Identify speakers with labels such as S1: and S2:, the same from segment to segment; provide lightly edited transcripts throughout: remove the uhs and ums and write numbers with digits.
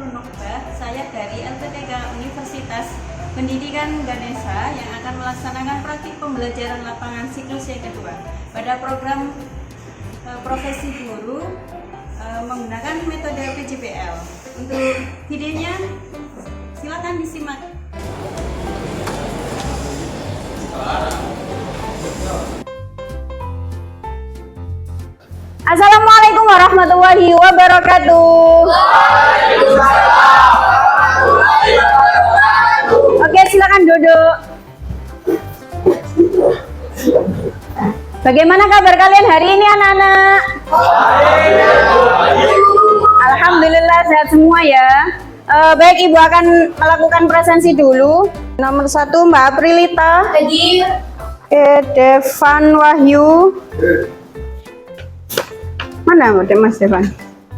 S1: Nurul Nokbah, saya dari LPTK Universitas Pendidikan Ganesha yang akan melaksanakan praktik pembelajaran lapangan siklus yang kedua pada program profesi guru menggunakan metode PJBL. Untuk videonya silakan disimak.
S2: Assalamualaikum warahmatullahi wabarakatuh. Oke, silakan duduk. Bagaimana kabar kalian hari ini, anak-anak? Alhamdulillah sehat semua ya. Baik, Ibu akan melakukan presensi dulu. Nomor 1 Mbak Aprilita. Devan Wahyu. Mana Mas Devan?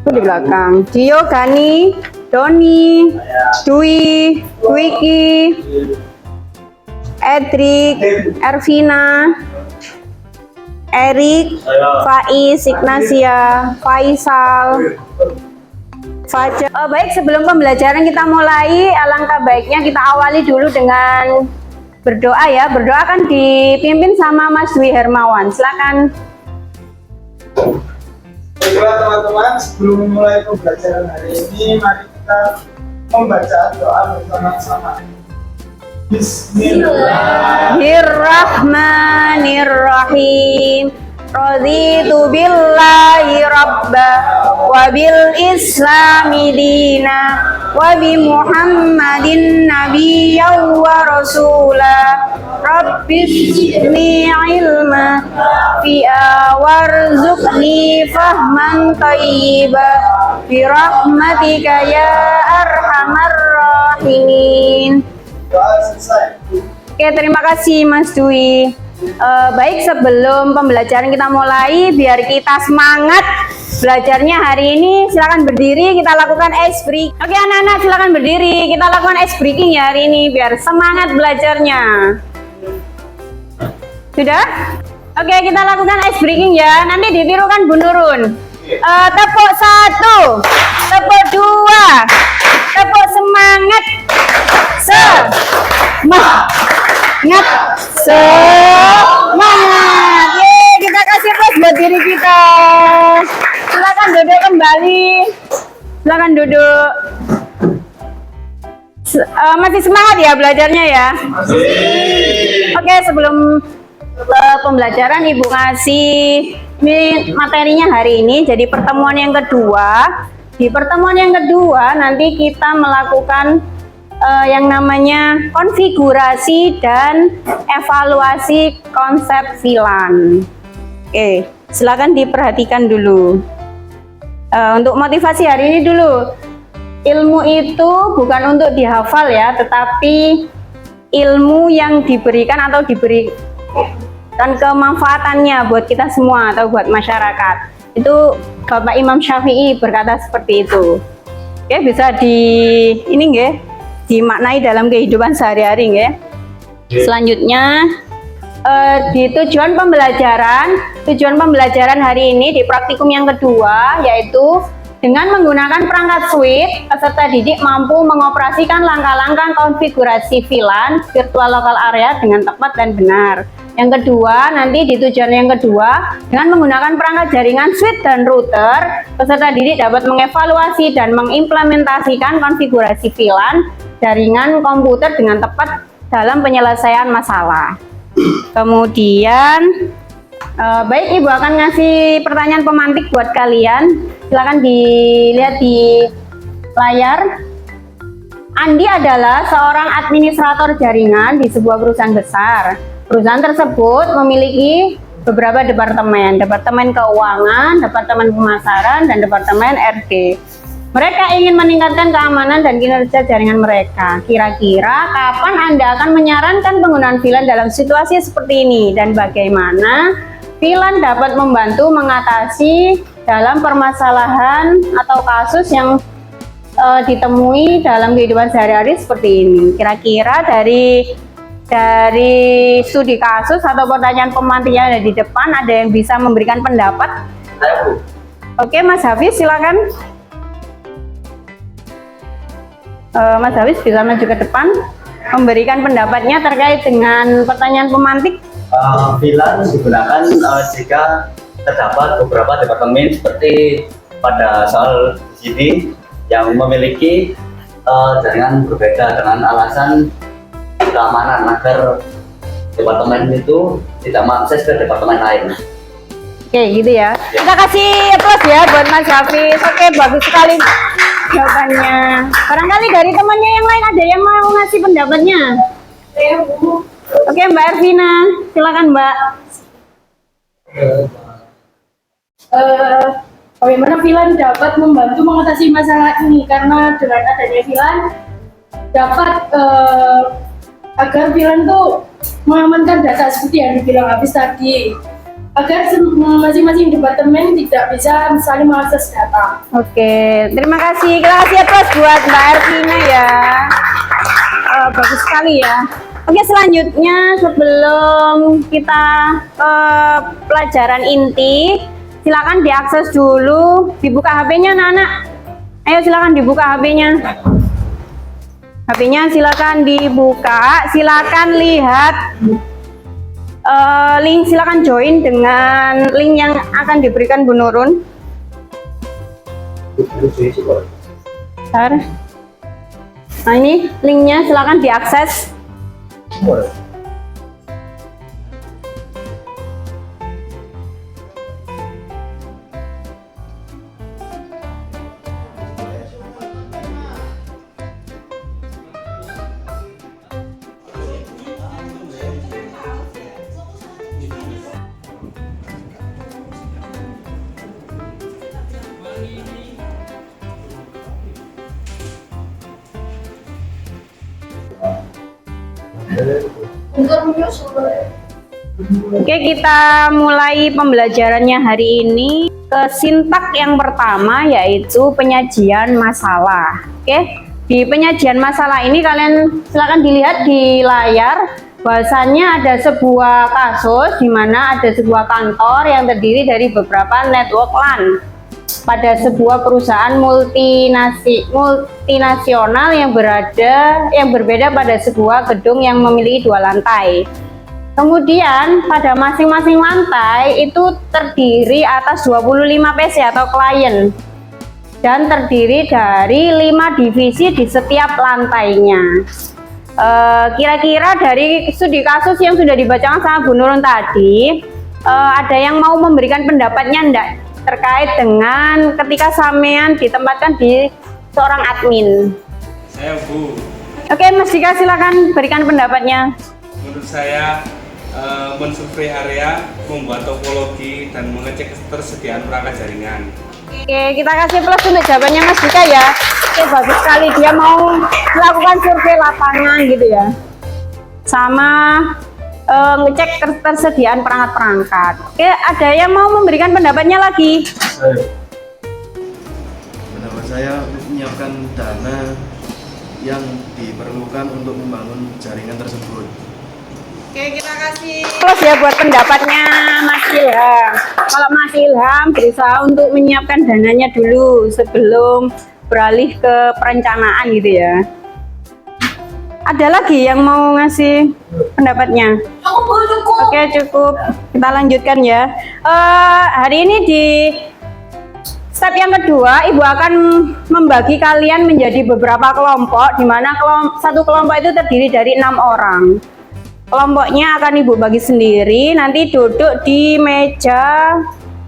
S2: Itu di belakang. Dio, Gani, Doni, Dwi, Wiki, Edric, Ervina, Erik, Faiz, Ignasia, Faisal, Fajar. Baik, sebelum pembelajaran kita mulai, alangkah baiknya kita awali dulu dengan berdoa ya. Berdoa akan dipimpin sama Mas Dwi Hermawan. Silakan.
S3: Baiklah teman-teman, sebelum memulai pembelajaran hari ini, mari kita membaca doa bersama-sama.
S2: Bismillahirrahmanirrahim. Raditu billahi rabba wa bil islami dina wa bi muhammadin nabiyyan wa rasula. Rabbis zidni ilma fi'a warzuqni fahman thayyiba bi rahmatika ya arhamar rahimin. Oke, terima kasih Mas Dwi. Baik, sebelum pembelajaran kita mulai, biar kita semangat belajarnya hari ini, silakan berdiri, kita lakukan ice breaking. Oke anak-anak, silakan berdiri, kita lakukan ice breaking ya hari ini, biar semangat belajarnya. Sudah? Oke, kita lakukan ice breaking ya, nanti ditirukan Bu Nurun. Tepuk 1, tepuk 2, tepuk semangat, semangat. Yeay, kita kasih plus buat diri kita. Silakan duduk kembali. Silakan duduk. Masih semangat ya belajarnya ya? Oke, sebelum pembelajaran Ibu ngasih ini materinya hari ini. Jadi pertemuan yang kedua. Di pertemuan yang kedua nanti kita melakukan yang namanya konfigurasi dan evaluasi konsep VLAN. Oke, silakan diperhatikan dulu. Untuk motivasi hari ini dulu, ilmu itu bukan untuk dihafal ya, tetapi ilmu yang diberikan atau diberikan kemanfaatannya buat kita semua atau buat masyarakat. Itu Bapak Imam Syafi'i berkata seperti itu. Oke, bisa dimaknai dalam kehidupan sehari-hari ya. Selanjutnya di tujuan pembelajaran hari ini di praktikum yang kedua, yaitu dengan menggunakan perangkat switch, peserta didik mampu mengoperasikan langkah-langkah konfigurasi VLAN virtual local area dengan tepat dan benar. Yang kedua, nanti di tujuan yang kedua, dengan menggunakan perangkat jaringan switch dan router, peserta didik dapat mengevaluasi dan mengimplementasikan konfigurasi VLAN jaringan komputer dengan tepat dalam penyelesaian masalah. Kemudian, baik, Ibu akan ngasih pertanyaan pemantik buat kalian. Silakan dilihat di layar. Andi adalah seorang administrator jaringan di sebuah perusahaan besar. Perusahaan tersebut memiliki beberapa departemen keuangan, departemen pemasaran, dan departemen RD. Mereka ingin meningkatkan keamanan dan kinerja jaringan mereka. Kira-kira kapan Anda akan menyarankan penggunaan VLAN dalam situasi seperti ini, dan bagaimana VLAN dapat membantu mengatasi dalam permasalahan atau kasus yang ditemui dalam kehidupan sehari-hari seperti ini? Kira-kira dari studi kasus atau pertanyaan pemantik yang ada di depan, ada yang bisa memberikan pendapat? Oke, Mas Hafiz, silakan. Mas Hafiz bisa maju ke depan memberikan pendapatnya terkait dengan pertanyaan pemantik.
S4: VLAN digunakan jika terdapat beberapa departemen seperti pada soal di sini yang memiliki jaringan berbeda dengan alasan keamanan agar departemen itu tidak mengakses ke departemen lain.
S2: Oke, gitu ya. Kita kasih plus ya buat Mas Hafiz. Oke, bagus sekali jawabannya. Barangkali dari temannya yang lain ada yang mau ngasih pendapatnya. Oke, Mbak Ervina, silakan Mbak.
S5: Bagaimana VLAN dapat membantu mengatasi masalah ini? Karena dengan adanya VLAN dapat agar VLAN itu mengamankan data seperti yang dibilang Hafiz tadi, agar masing-masing departemen tidak bisa saling mengakses data.
S2: Oke, terima kasih. Kita kasih aplaus buat Mbak Ervina ya. Bagus sekali ya. Oke, selanjutnya sebelum kita ke pelajaran inti, silakan diakses dulu, dibuka HP-nya anak-anak. Ayo silakan dibuka HP-nya. HP-nya silakan dibuka, silakan lihat link, silakan join dengan link yang akan diberikan Bu Nurun. Bentar. Nah ini linknya, silakan diakses. Oke, kita mulai pembelajarannya hari ini ke sintak yang pertama, yaitu penyajian masalah. Oke, di penyajian masalah ini kalian silakan dilihat di layar bahwasannya ada sebuah kasus di mana ada sebuah kantor yang terdiri dari beberapa network LAN pada sebuah perusahaan multinasional yang berbeda pada sebuah gedung yang memiliki 2 lantai. Kemudian pada masing-masing lantai itu terdiri atas 25 PC atau klien dan terdiri dari 5 divisi di setiap lantainya. Kira-kira dari studi kasus yang sudah dibacakan sama Bu Nurun tadi, ada yang mau memberikan pendapatnya enggak terkait dengan ketika sampean ditempatkan di seorang admin?
S6: Saya Bu.
S2: Oke, Mas Dika silakan berikan pendapatnya.
S6: Menurut saya mensurvei area, membuat topologi dan mengecek ketersediaan perangkat jaringan.
S2: Oke, kita kasih plus untuk jawabannya Mas Dika ya. Oke, bagus sekali, dia mau melakukan survei lapangan gitu ya. Sama ngecek ketersediaan perangkat-perangkat. Oke, ada yang mau memberikan pendapatnya lagi?
S7: Pendapat saya menyiapkan dana yang diperlukan untuk membangun jaringan tersebut.
S2: Oke, kita kasih plus ya buat pendapatnya Mas Ilham. Kalau Mas Ilham berusaha untuk menyiapkan dananya dulu sebelum beralih ke perencanaan gitu ya. Ada lagi yang mau ngasih pendapatnya?
S5: Cukup.
S2: Oke, cukup. Kita lanjutkan ya. Hari ini di step yang kedua, Ibu akan membagi kalian menjadi beberapa kelompok, di mana satu kelompok itu terdiri dari 6 orang. Kelompoknya akan Ibu bagi sendiri, nanti duduk di meja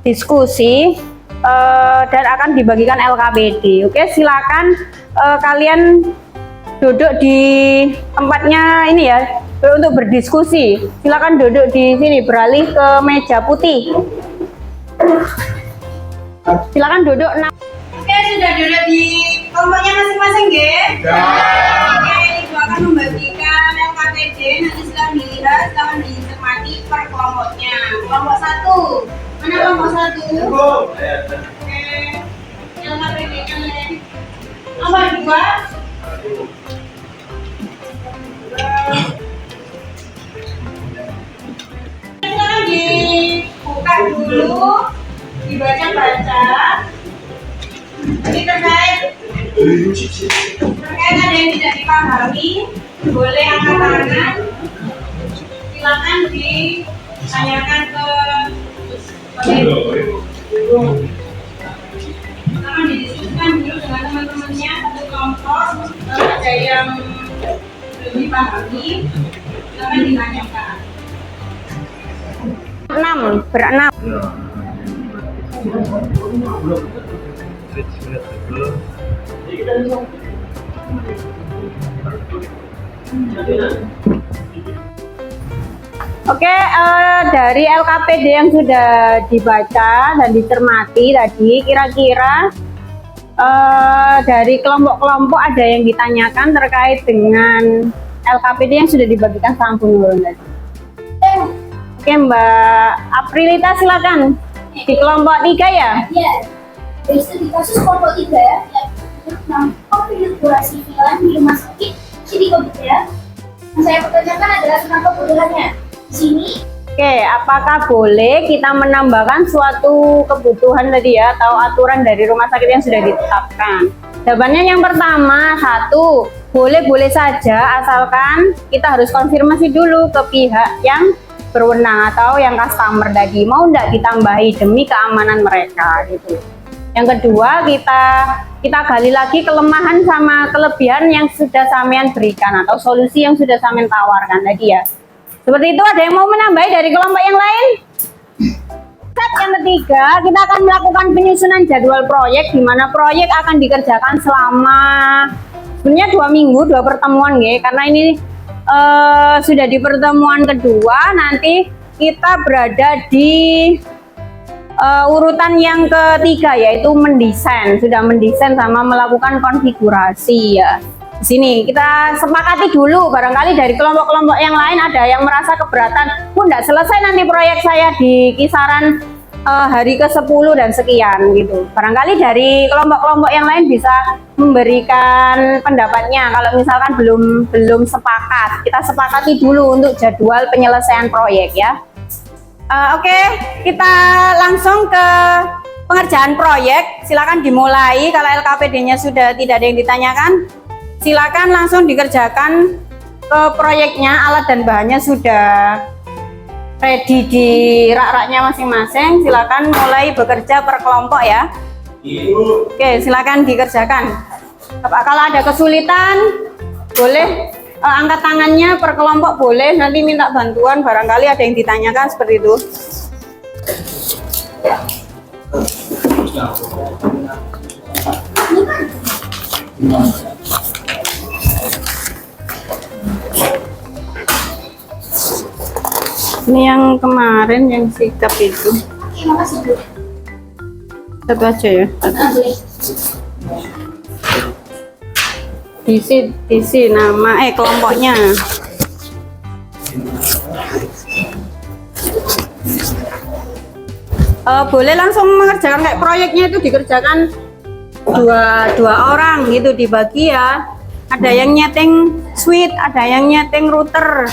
S2: diskusi dan akan dibagikan LKPD. Oke, silakan kalian duduk di tempatnya ini ya untuk berdiskusi. Silakan duduk di sini, beralih ke meja putih. Silakan duduk. Oke, sudah duduk di kelompoknya masing-masing, ya? Oke, Ibu akan membagikan LKPD. Nanti silakan dilihat, silakan dicermati per kelompoknya. Kelompok 1. Mana kelompok 1? Oke. LKPD kalian. Kelompok 2. Silakan dibuka dulu, dibaca-baca. Ini terkait Terkait ada yang tidak dipahami, boleh angkat tangan. Silakan ditanyakan ke akan didiskusikan dulu dengan teman-temannya satu kelompok. Kalau ada yang belum dipahami, silakan ditanyakan. 6 berenam. Oke, dari LKPD yang sudah dibaca dan dicermati tadi, kira-kira dari kelompok-kelompok ada yang ditanyakan terkait dengan LKPD yang sudah dibagikan sama Bu Nurul tadi. Oke, Mbak Aprilita silakan. Di kelompok 3 ya?
S8: Ya, dari studi kasus kelompok 3 ya, tentang konfigurasi VLAN di rumah sakit Siti Kodijah. Yang saya pertanyakan adalah tentang kebutuhannya. Di sini,
S2: Oke, apakah boleh kita menambahkan suatu kebutuhan tadi ya, atau aturan dari rumah sakit yang sudah ditetapkan? Jawabannya yang pertama, 1, boleh-boleh saja, asalkan kita harus konfirmasi dulu ke pihak yang berwenang atau yang customer tadi, mau enggak ditambahi demi keamanan mereka gitu. Yang kedua, kita gali lagi kelemahan sama kelebihan yang sudah sampean berikan atau solusi yang sudah sampean tawarkan tadi ya. Seperti itu, ada yang mau menambahi dari kelompok yang lain? Step yang ketiga, kita akan melakukan penyusunan jadwal proyek, di mana proyek akan dikerjakan selama sebenarnya 2 minggu, 2 pertemuan ya, karena ini sudah di pertemuan kedua, nanti kita berada di urutan yang ketiga, yaitu mendesain, sudah mendesain sama melakukan konfigurasi ya. Di sini kita sepakati dulu, barangkali dari kelompok-kelompok yang lain ada yang merasa keberatan, enggak selesai nanti proyek saya di kisaran hari ke-10 dan sekian gitu. Barangkali dari kelompok-kelompok yang lain bisa memberikan pendapatnya. Kalau misalkan belum sepakat, kita sepakati dulu untuk jadwal penyelesaian proyek ya. Oke, kita langsung ke pengerjaan proyek. Silakan dimulai. Kalau LKPD-nya sudah tidak ada yang ditanyakan, silakan langsung dikerjakan ke proyeknya. Alat dan bahannya sudah ready di rak-raknya masing-masing. Silakan mulai bekerja per kelompok ya. Oke, silakan dikerjakan. Kalau ada kesulitan, boleh angkat tangannya per kelompok, boleh nanti minta bantuan, barangkali ada yang ditanyakan seperti itu. Ini yang kemarin yang sikap itu.
S8: oke, makasih Bu.
S2: Satu aja ya.
S8: Boleh.
S2: Isi nama kelompoknya. Boleh langsung mengerjakan kayak proyeknya itu dikerjakan dua orang gitu, dibagi ya. Ada yang nyeting switch, ada yang nyeting router.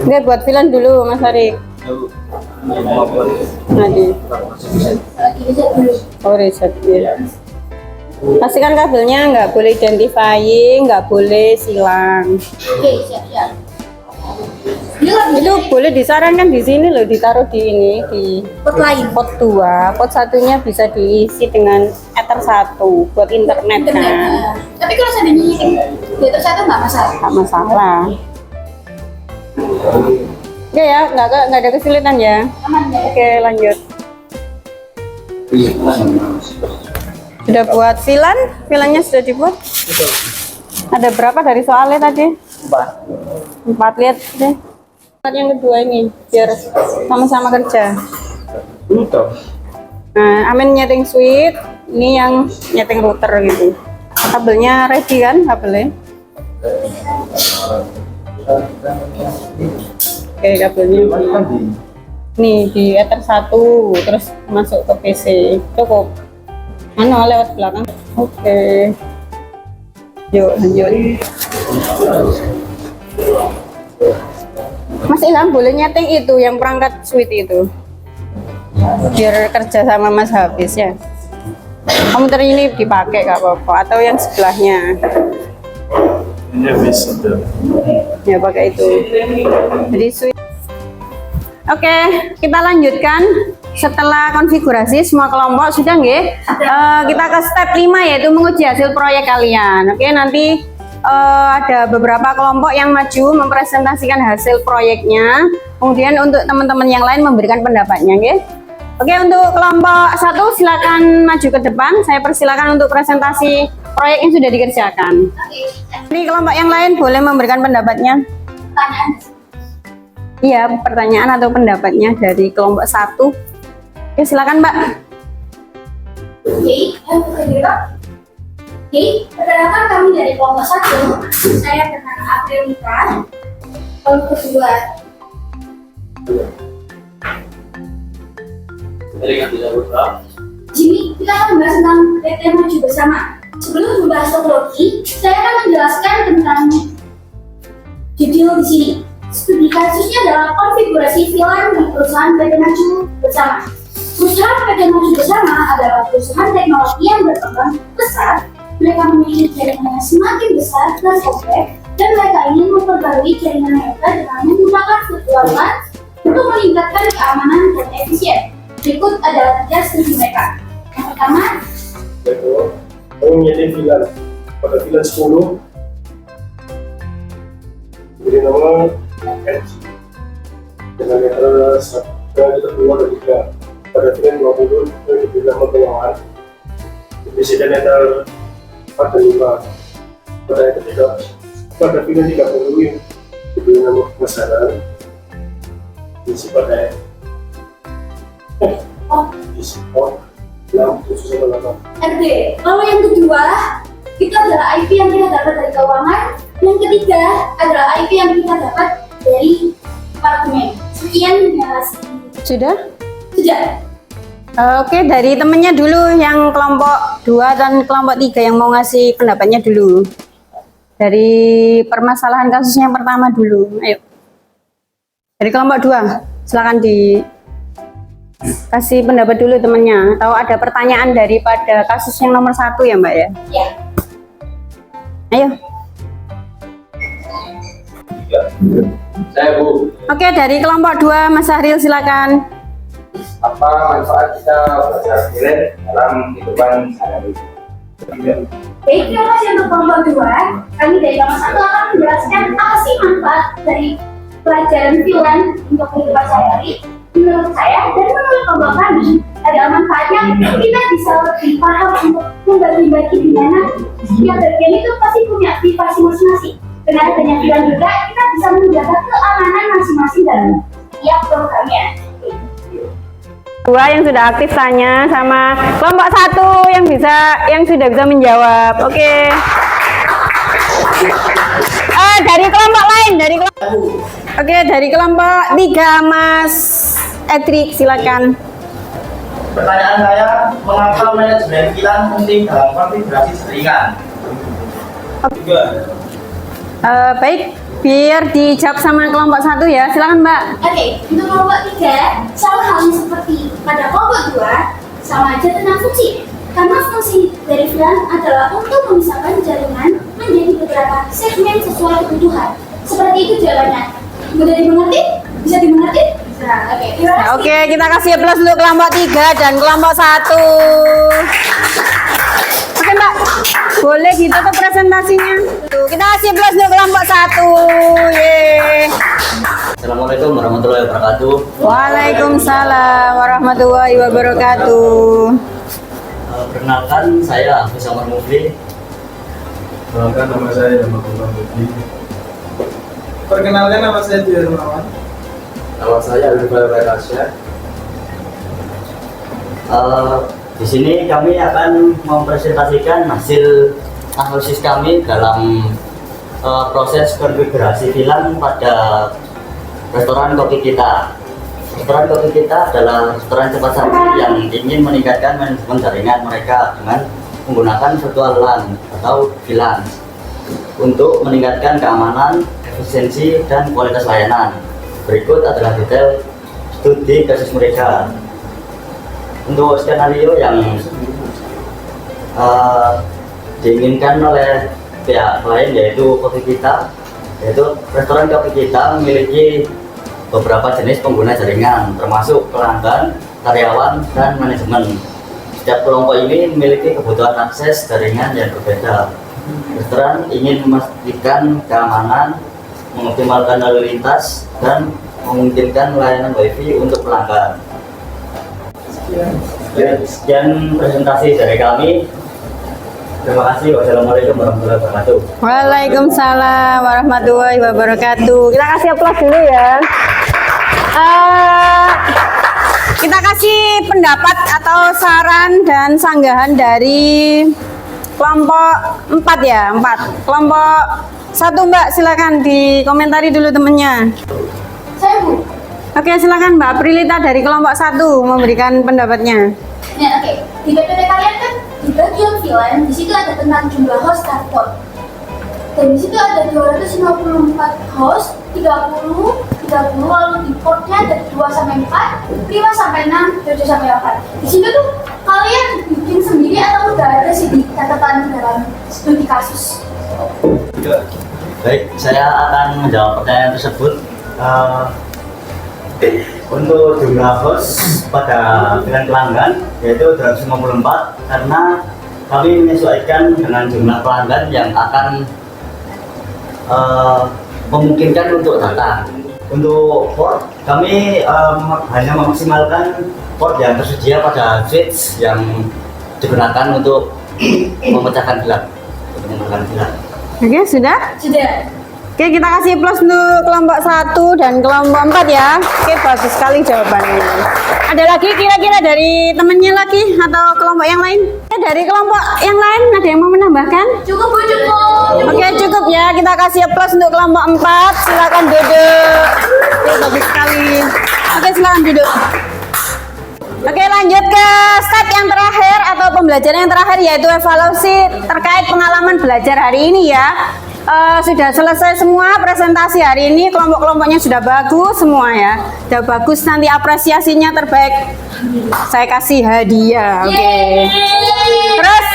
S2: Oke, buat filan dulu Mas Ari. Nanti.
S8: Lagi riset dulu.
S2: Oh, riset ya. Pastikan kabelnya nggak boleh identifying, nggak boleh silang.
S8: Oke, siap.
S2: Itu boleh disarankan di sini loh, ditaruh di ini di
S8: Pot lain.
S2: pot 2. Pot satunya bisa diisi dengan Ether 1 buat internet kan.
S8: Tapi kalau seandainya di atas satu nggak masalah.
S2: Nggak masalah. Oke ya, nggak ada kesulitan ya.
S8: Aman ya.
S2: Oke, lanjut. Sudah buat filannya sudah dibuat? Ada berapa dari soalnya tadi? 4, lihat deh. Yang kedua ini, biar sama-sama kerja. Nah, Amin nyeting switch, ini yang nyeting router gitu. Kabelnya ready kan, kabelnya? Oke, kabelnya nih di Ether 1, terus masuk ke PC. Cukup. Lewat belakang. Oke. Yuk, lanjut. Mas Ilham boleh nyeting itu yang perangkat suite itu. Biar kerja sama Mas Hafiz ya. Komputer ini dipakai gak apa-apa atau yang sebelahnya.
S7: Ini bisa.
S2: Ya pakai itu. Jadi suite. Oke, kita lanjutkan. Setelah konfigurasi semua kelompok sudah nggih? Kita ke step 5 yaitu menguji hasil proyek kalian. Oke, nanti ada beberapa kelompok yang maju mempresentasikan hasil proyeknya. Kemudian untuk teman-teman yang lain memberikan pendapatnya, nggih? Oke, untuk kelompok 1 silakan maju ke depan. Saya persilakan untuk presentasi proyek yang sudah dikerjakan. Ini kelompok yang lain boleh memberikan pendapatnya.
S8: Pertanyaan.
S2: Iya, pertanyaan atau pendapatnya dari kelompok 1. Oke, silakan Mbak.
S8: Oke, yang kedua. Oke, perkenalkan kami dari kelompok 1. Saya bernama Aprilita. Kelompok kedua. Jimmy, kita akan membahas tentang PT Maju Bersama. Sebelum membahas topologi, saya akan menjelaskan tentang judul di sini. Studi kasusnya adalah konfigurasi VLAN di perusahaan PT Maju Bersama. Perusahaan PT Maju Bersama adalah perusahaan teknologi yang berkembang pesat. Mereka memiliki jaringan yang semakin besar dan kompleks, dan mereka ingin memperbarui jaringan mereka dengan menggunakan virtual LAN untuk meningkatkan keamanan dan efisien. Berikut adalah 3 studi mereka. Yang pertama,
S3: Kami menjadi VLAN. Pada VLAN 10 diberi nama Edge dengan letter 1, 2, dan 3. Pada VLAN 20 diberi nama Pengawan. Divisi dan letter 4 dan 5. Pada yang ketiga, pada VLAN 30 diberi nama Pemasaran. Divisi pada
S8: RD. Lalu yang kedua, itu adalah IP yang kita dapat dari keuangan. Yang ketiga adalah IP yang kita dapat dari apartemen. Sekian, terima kasih.
S2: Sudah?
S8: Sudah.
S2: Oke, dari temennya dulu yang kelompok 2 dan kelompok 3 yang mau ngasih pendapatnya dulu. Dari permasalahan kasus yang pertama dulu. Ayo. Dari kelompok 2, silakan kasih pendapat dulu temennya. Atau ada pertanyaan daripada kasus yang nomor 1 ya Mbak ya?
S8: Ya.
S2: Ayo.
S9: Saya Bu,
S2: Oke, dari kelompok 2 Mas Sahril silakan.
S9: apa manfaat kita belajar freelance dalam kehidupan sehari-hari?
S8: Baik, terima kasih untuk kelompok 2. Kami dari kelompok 1 akan menjelaskan apa sih manfaat dari pelajaran freelance untuk kehidupan sehari-hari. Menurut saya dan menurut kelompok kami, adalah manfaatnya kita bisa lebih paham untuk membagi-bagi di mana setiap bagian itu pasti punya privasi masing-masing. Dengan adanya freelance juga, kita bisa menjaga keamanan masing-masing dalam setiap programnya.
S2: 2 yang sudah aktif tanya sama kelompok 1 yang sudah bisa menjawab. Oke. Dari kelompok lain, dari kelompok 3 Mas Edric silakan.
S10: Pertanyaan saya, mengapa manajemen VLAN penting dalam konfigurasi jaringan?
S2: Baik, biar dijawab sama kelompok 1 ya. Silakan Mbak.
S8: Oke, untuk kelompok 3, sama halnya seperti pada kelompok 2, sama aja tentang fungsi. Karena fungsi dari VLAN adalah untuk memisahkan jaringan menjadi beberapa segmen sesuai kebutuhan. Seperti itu jawabannya. Mudah dimengerti? Bisa dimengerti? Nah, oke. Terima kasih.
S2: Oke, kita kasih plus untuk kelompok 3 dan kelompok 1. Oke Mbak, boleh ditutup presentasinya. Tuh, kita kasih plus untuk kelompok 1. Yeay.
S4: Assalamualaikum warahmatullahi wabarakatuh.
S2: Waalaikumsalam warahmatullahi wabarakatuh.
S4: Perkenalkan, saya Hafiz Amar Mufli.
S7: Perkenalkan, nama saya Damatullah Mufli.
S3: Perkenalkan, nama saya Dwi Hermawan.
S7: Nama saya Alifah Rakasya.
S4: Di sini kami akan mempresentasikan hasil analisis kami dalam proses konfigurasi VLAN pada restoran kopi kita. Restoran kopi kita adalah restoran cepat saji yang ingin meningkatkan manajemen jaringan mereka dengan menggunakan virtual LAN atau VLAN. untuk meningkatkan keamanan, efisiensi, dan kualitas layanan. Berikut adalah detail studi kasus mereka. Untuk skenario yang diinginkan oleh pihak lain yaitu kopi kita, yaitu restoran kopi kita memiliki beberapa jenis pengguna jaringan termasuk pelanggan, karyawan, dan manajemen. Setiap kelompok ini memiliki kebutuhan akses jaringan yang berbeda. Restoran ingin memastikan keamanan, mengoptimalkan lalu lintas, dan memungkinkan layanan WiFi untuk pelanggan. Sekian presentasi dari kami. Terima kasih. Wassalamualaikum warahmatullahi wabarakatuh.
S2: Waalaikumsalam warahmatullahi wabarakatuh. Kita kasih aplaus dulu ya. Kita kasih pendapat atau saran dan sanggahan dari kelompok 4 ya, 4. Kelompok 1 Mbak, silakan dikomentari dulu temennya.
S8: Saya Bu.
S2: Oke, silakan Mbak Prilita dari kelompok 1 memberikan pendapatnya.
S8: Ya, oke. Di PPT kalian kan di bagian VLAN, di situ ada tentang jumlah host dan port. Dan di situ ada 254 host, 30, lalu di portnya ada 2 sampai 4, 5 sampai 6, 7 sampai 8. Di situ tuh kalian bikin sendiri atau udah ada sih di catatan dalam studi kasus?
S4: Baik, saya akan menjawab pertanyaan tersebut. Untuk jumlah host pada pilihan pelanggan yaitu 254 karena kami menyesuaikan dengan jumlah pelanggan yang akan memungkinkan untuk datang. Untuk port kami hanya memaksimalkan port yang tersedia pada switch yang digunakan untuk memecahkan bilang.
S2: Oke, sudah?
S8: Sudah.
S2: Oke, kita kasih plus untuk kelompok 1 dan kelompok 4 ya. Oke, bagus sekali jawabannya. Ada lagi kira-kira dari temennya lagi atau kelompok yang lain? Dari kelompok yang lain ada yang mau menambahkan?
S8: Cukup Bu, cukup.
S2: Oke, cukup ya. Kita kasih plus untuk kelompok 4. Silakan duduk. Oke, bagus sekali. Oke, silakan duduk. Oke, lanjut ke step yang terakhir atau pembelajaran yang terakhir yaitu evaluasi terkait pengalaman belajar hari ini ya. Sudah selesai semua presentasi hari ini, kelompok-kelompoknya sudah bagus semua ya. Sudah bagus, nanti apresiasinya terbaik saya kasih hadiah. Oke. Terus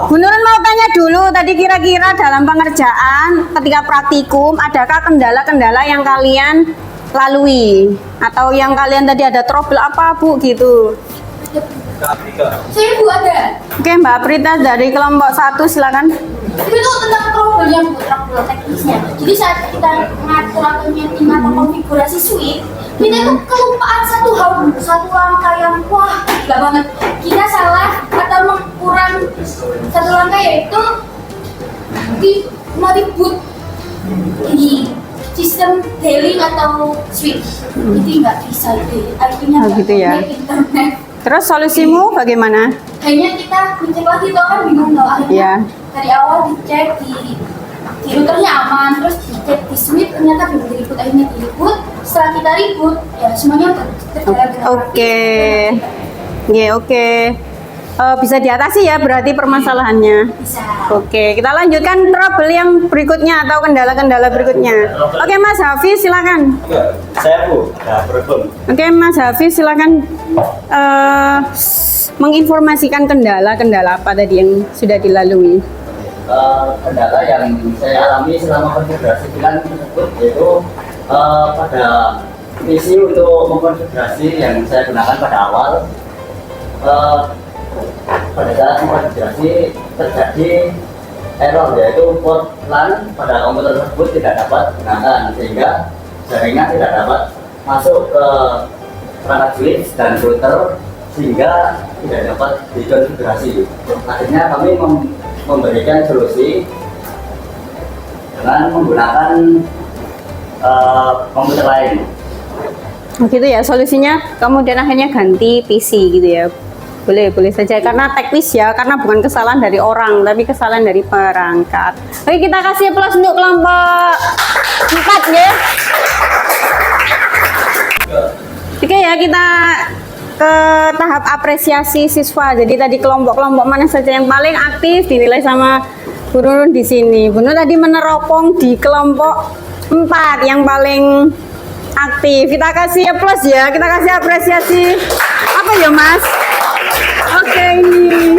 S2: Bu Nurun mau tanya dulu tadi kira-kira dalam pengerjaan ketika praktikum adakah kendala-kendala yang kalian lalui atau yang kalian tadi ada trouble apa Bu gitu?
S8: Saya Bu ada.
S2: Oke, Mbak Prita dari kelompok 1 silakan.
S8: Itu tentang trouble-nya Bu, trouble teknisnya. Jadi saat kita mengatur atau nyeting atau konfigurasi switch, kita tuh kelupaan satu langkah yang wah gila banget. Kita salah atau kurang satu langkah yaitu meribut di sistem dialing atau switch. Jadi nggak bisa itu. Artinya
S2: Oh, gitu ya.
S8: internet.
S2: Terus solusimu bagaimana?
S8: Kayaknya kita ngecek lagi tuh kan bingung loh akhirnya.
S2: Iya.
S8: Dari awal dicek di routernya aman, terus dicek di switch ternyata belum diribut, akhirnya diribut. Setelah kita ribut, ya semuanya udah terjaga dengan
S2: Oke. Ya, oke. Bisa diatasi ya berarti permasalahannya.
S8: bisa.
S2: Oke, kita lanjutkan trouble yang berikutnya atau kendala-kendala berikutnya. Oke, Mas Hafiz silakan.
S4: Saya Bu, ada problem.
S2: Oke, Mas Hafiz silakan menginformasikan kendala-kendala apa tadi yang sudah dilalui.
S4: Kendala yang saya alami selama konfigurasi bilang tersebut yaitu pada misi untuk mengkonfigurasi yang saya gunakan pada awal pada saat mengkonfigurasi terjadi error yaitu port LAN pada komputer tersebut tidak dapat digunakan sehingga jaringan tidak dapat masuk ke perangkat switch dan router sehingga tidak dapat dikonfigurasi. Akhirnya kami memberikan solusi dengan menggunakan komputer lain.
S2: Gitu ya solusinya, kemudian akhirnya ganti PC gitu ya. Boleh saja karena teknis ya, karena bukan kesalahan dari orang tapi kesalahan dari perangkat. Oke, kita kasih plus untuk kelompok 4 ya. Oke ya, kita ke tahap apresiasi siswa. Jadi tadi kelompok-kelompok mana saja yang paling aktif dinilai sama Bu Nurun di sini. Bu Nurun tadi meneropong di kelompok 4 yang paling aktif. Kita kasih plus ya, kita kasih apresiasi. Apa ya Mas? Oke ini.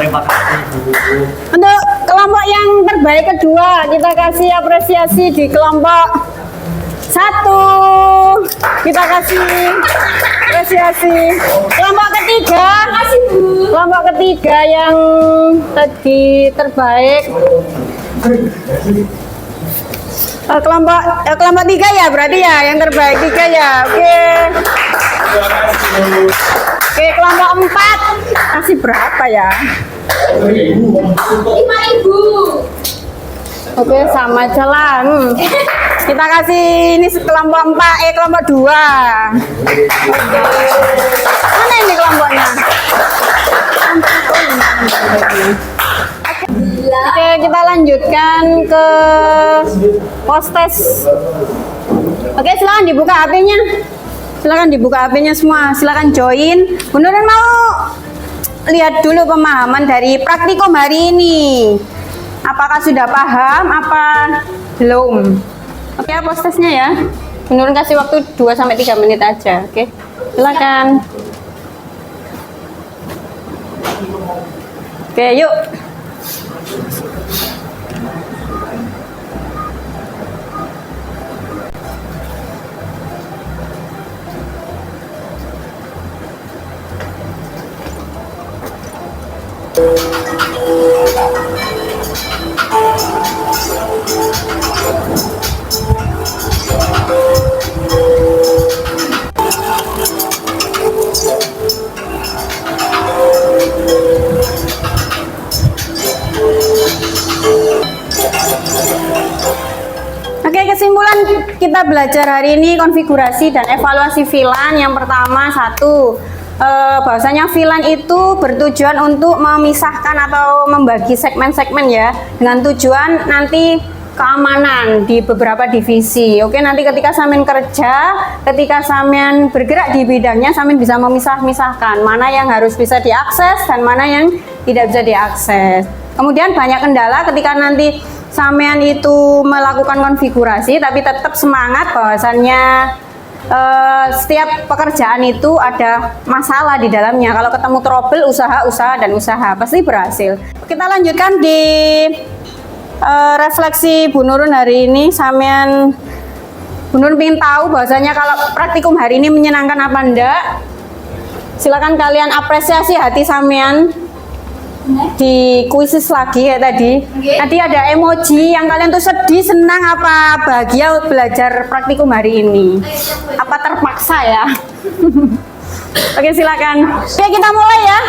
S4: Terima kasih Bu.
S2: Untuk kelompok yang terbaik kedua, kita kasih apresiasi di kelompok 1. Kita kasih apresiasi. Kelompok ketiga, kelompok ketiga yang tadi terbaik. Kelompok 3 ya berarti ya, yang terbaik 3 ya. Oke. Oke, kelompok 4 kasih berapa ya?
S8: 5.000.
S2: Oke, sama jalan. Kita kasih ini kelompok 4, kelompok 2. Mana ini kelompoknya? Oke, kita lanjutkan ke post-test. Oke, silakan dibuka HP-nya. Silakan dibuka HP-nya semua. Silakan join. Bu Nurun mau lihat dulu pemahaman dari praktikum hari ini. Apakah sudah paham apa belum? Oke, post-testnya ya. Bu Nurun kasih waktu 2-3 menit aja. Oke, silakan. Oke, yuk. Oke, kesimpulan kita belajar hari ini konfigurasi dan evaluasi VLAN. Yang pertama, bahwasanya VLAN itu bertujuan untuk memisahkan atau membagi segmen-segmen ya, dengan tujuan nanti keamanan di beberapa divisi. Oke, nanti ketika sampean kerja, ketika sampean bergerak di bidangnya, sampean bisa memisah-misahkan mana yang harus bisa diakses dan mana yang tidak bisa diakses. Kemudian banyak kendala ketika nanti sampean itu melakukan konfigurasi, tapi tetap semangat bahwasannya setiap pekerjaan itu ada masalah di dalamnya. Kalau ketemu trouble, usaha pasti berhasil. Kita lanjutkan di refleksi Bu Nurun hari ini. Bu Nurun ingin tahu bahwasanya kalau praktikum hari ini menyenangkan apa enggak. Silakan kalian apresiasi hati sampean di kuisis lagi ya tadi. Tadi ada emoji yang kalian tuh sedih, senang, apa bahagia belajar praktikum hari ini. Apa terpaksa ya? Oke, silakan. Oke, kita mulai ya.